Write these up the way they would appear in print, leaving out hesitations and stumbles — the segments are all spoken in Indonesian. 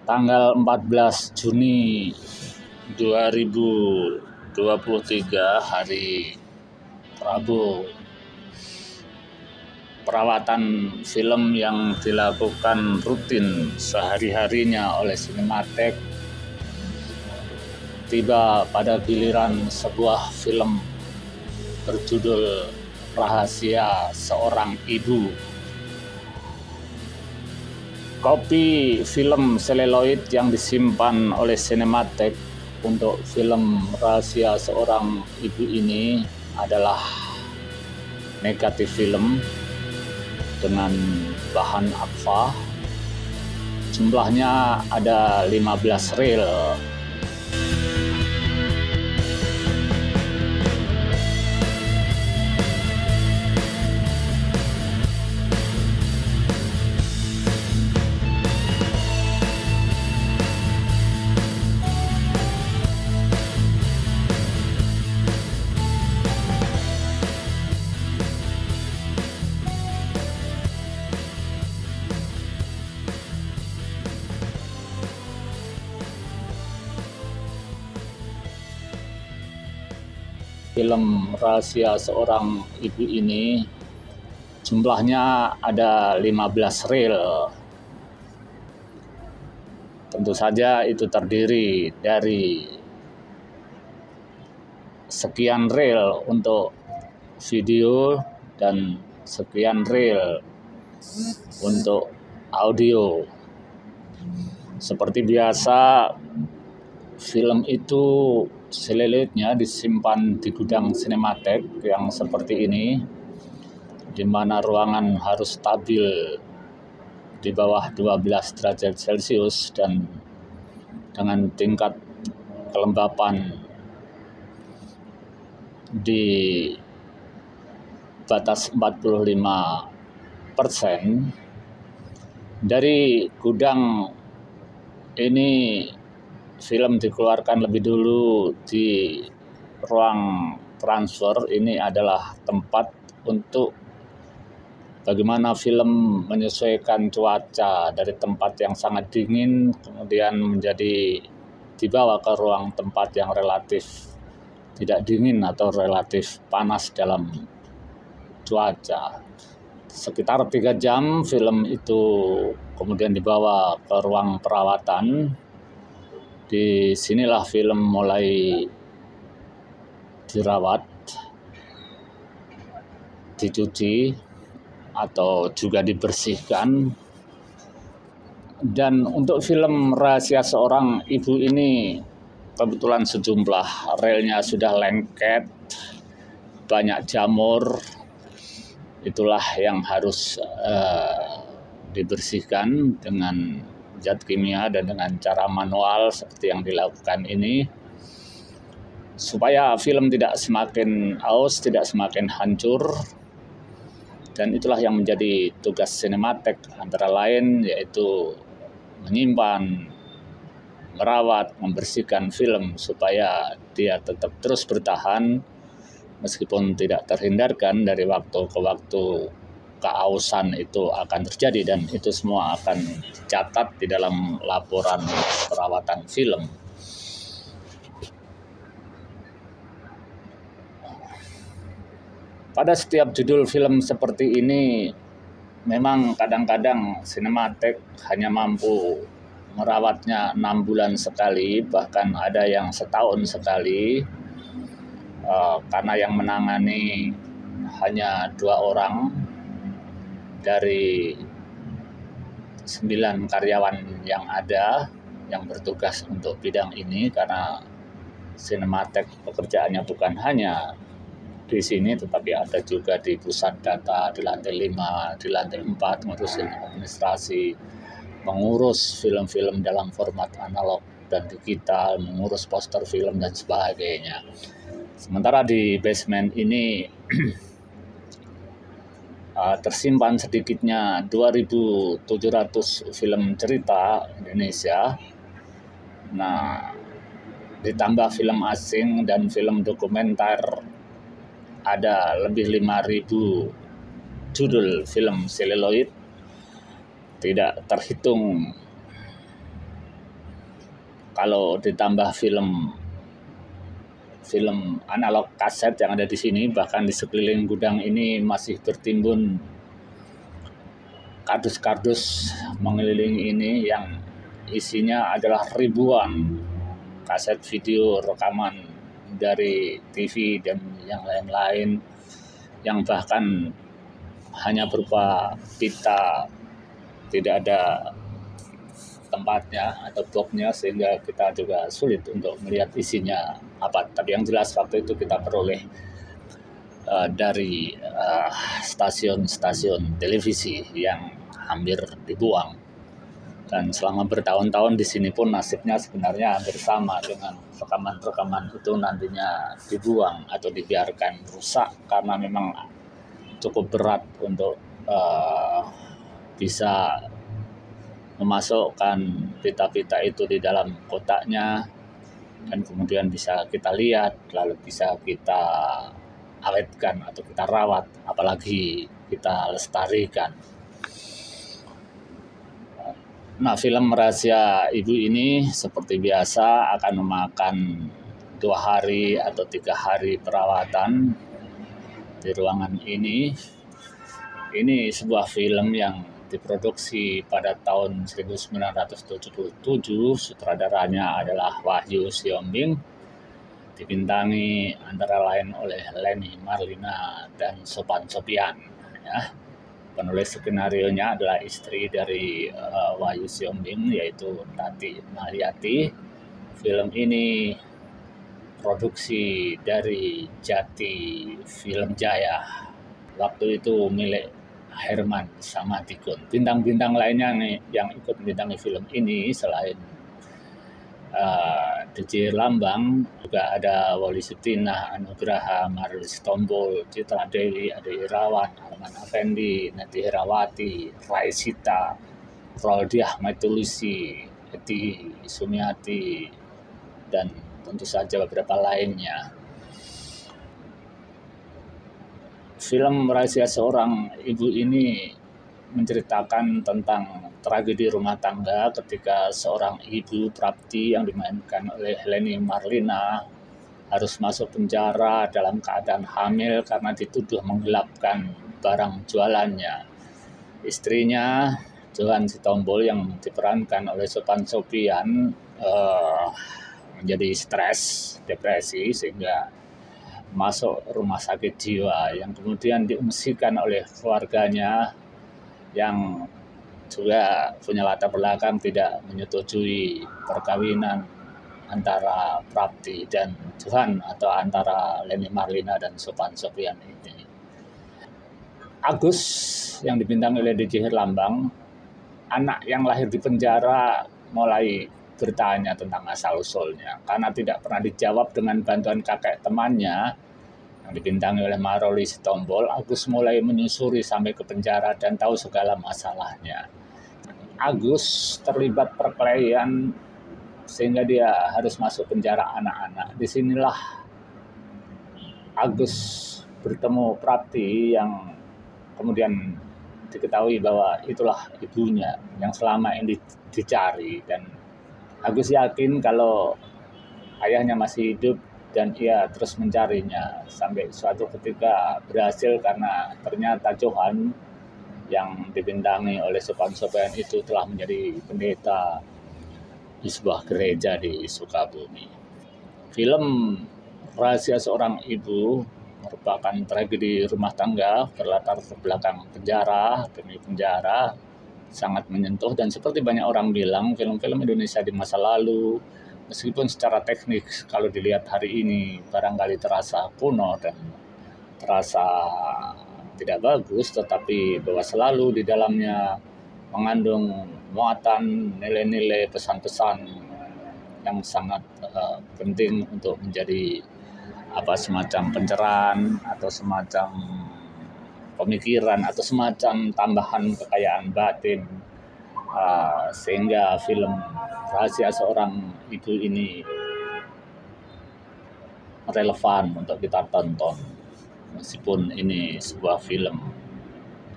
tanggal 14 Juni 2023 hari Rabu. Perawatan film yang dilakukan rutin sehari-harinya oleh Cinematheque tiba pada giliran sebuah film berjudul Rahasia Seorang Ibu. Kopi film seluloid yang disimpan oleh Cinematheque untuk film Rahasia Seorang Ibu ini adalah negatif film dengan bahan akva. Jumlahnya ada 15 reel. Film Rahasia Seorang Ibu ini jumlahnya ada 15 reel. Tentu saja itu terdiri dari sekian reel untuk video dan sekian reel untuk audio. Seperti biasa, film itu seluloidnya disimpan di gudang Cinematheque yang seperti ini, di mana ruangan harus stabil di bawah 12 derajat Celcius dan dengan tingkat kelembapan di batas 45%. Dari gudang ini film dikeluarkan lebih dulu di ruang transfer. Ini adalah tempat untuk bagaimana film menyesuaikan cuaca dari tempat yang sangat dingin kemudian menjadi dibawa ke ruang tempat yang relatif tidak dingin atau relatif panas dalam cuaca. Sekitar 3 jam film itu kemudian dibawa ke ruang perawatan. Di sinilah film mulai dirawat, dicuci, atau juga dibersihkan. Dan untuk film Rahasia Seorang Ibu ini kebetulan sejumlah relnya sudah lengket, banyak jamur. Itulah yang harus dibersihkan dengan zat kimia dan dengan cara manual seperti yang dilakukan ini, supaya film tidak semakin aus, tidak semakin hancur. Dan itulah yang menjadi tugas Cinematheque, antara lain yaitu menyimpan, merawat, membersihkan film supaya dia tetap terus bertahan meskipun tidak terhindarkan dari waktu ke waktu keausan itu akan terjadi, dan itu semua akan dicatat di dalam laporan perawatan film. Pada setiap judul film seperti ini, memang kadang-kadang Cinematheque hanya mampu merawatnya 6 bulan sekali, bahkan ada yang setahun sekali, karena yang menangani hanya 2 orang dari 9 karyawan yang ada yang bertugas untuk bidang ini, karena Cinematheque pekerjaannya bukan hanya di sini tetapi ada juga di pusat data di lantai 5, di lantai 4 ngurusin administrasi, mengurus film-film dalam format analog dan digital, mengurus poster film dan sebagainya. Sementara di basement ini tersimpan sedikitnya 2.700 film cerita Indonesia. Nah, ditambah film asing dan film dokumenter, ada lebih 5.000 judul film seluloid, tidak terhitung kalau ditambah film analog kaset yang ada di sini, bahkan di sekeliling gudang ini masih bertimbun kardus-kardus mengelilingi ini yang isinya adalah ribuan kaset video rekaman dari TV dan yang lain-lain, yang bahkan hanya berupa pita, tidak ada tempatnya atau boxnya, sehingga kita juga sulit untuk melihat isinya apa. Tapi yang jelas waktu itu kita peroleh dari stasiun-stasiun televisi yang hampir dibuang. Dan selama bertahun-tahun di sini pun nasibnya sebenarnya hampir sama, dengan rekaman-rekaman itu nantinya dibuang atau dibiarkan rusak karena memang cukup berat untuk bisa memasukkan pita-pita itu di dalam kotaknya dan kemudian bisa kita lihat, lalu bisa kita awetkan atau kita rawat, apalagi kita lestarikan. Nah, film Rahasia Ibu ini seperti biasa akan memakan 2 hari atau 3 hari perawatan di ruangan ini. Ini sebuah film yang diproduksi pada tahun 1977, sutradaranya adalah Wahyu Siombing, dibintangi antara lain oleh Leni Marlina dan Sopan Sopian. Ya. Penulis skenarionya adalah istri dari Wahyu Siombing, yaitu Tati Mariati. Film ini produksi dari Jati Film Jaya. Waktu itu milik Herman sama Tikun. Bintang-bintang lainnya nih yang ikut membintangi film ini selain DJ Lambang, juga ada Wali Sutina, Anugraha, Marilis Tombol, Citra Dewi, Ade Irawan, Arman Effendi, Neti Herawati, Raisita, Roldiah Maitulisi, Eti Sumiati, dan tentu saja beberapa lainnya. Film Rahasia Seorang Ibu ini menceritakan tentang tragedi rumah tangga ketika seorang ibu Prapti yang dimainkan oleh Leni Marlina harus masuk penjara dalam keadaan hamil karena dituduh menggelapkan barang jualannya. Istrinya, Johan Sitompul, yang diperankan oleh Sopan Sopian, menjadi stres, depresi, sehingga masuk rumah sakit jiwa yang kemudian diungsikan oleh keluarganya yang juga punya latar belakang tidak menyetujui perkawinan antara Prapti dan Johan atau antara Leni Marlina dan Sopan Sopian ini. Agus yang dibintangi oleh DJ Herlambang, anak yang lahir di penjara, mulai bertanya tentang asal-usulnya karena tidak pernah dijawab dengan bantuan kakek temannya yang dibintangi oleh Maroli Sitompul. Agus mulai menyusuri sampai ke penjara dan tahu segala masalahnya. Agus terlibat perkelahian sehingga dia harus masuk penjara anak-anak. Disinilah Agus bertemu Prapti yang kemudian diketahui bahwa itulah ibunya yang selama ini dicari, dan Agus yakin kalau ayahnya masih hidup dan ia terus mencarinya sampai suatu ketika berhasil karena ternyata Johan yang dibintangi oleh Sopan Sopian itu telah menjadi pendeta di sebuah gereja di Sukabumi. Film Rahasia Seorang Ibu merupakan tragedi rumah tangga berlatar belakang penjara demi penjara, sangat menyentuh. Dan seperti banyak orang bilang, film-film Indonesia di masa lalu, meskipun secara teknik kalau dilihat hari ini barangkali terasa kuno dan terasa tidak bagus, tetapi bahwa selalu di dalamnya mengandung muatan nilai-nilai pesan-pesan yang sangat penting untuk menjadi semacam pencerahan atau semacam pemikiran atau semacam tambahan kekayaan batin, sehingga film Rahasia Seorang Ibu ini relevan untuk kita tonton meskipun ini sebuah film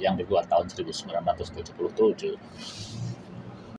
yang dibuat tahun 1977.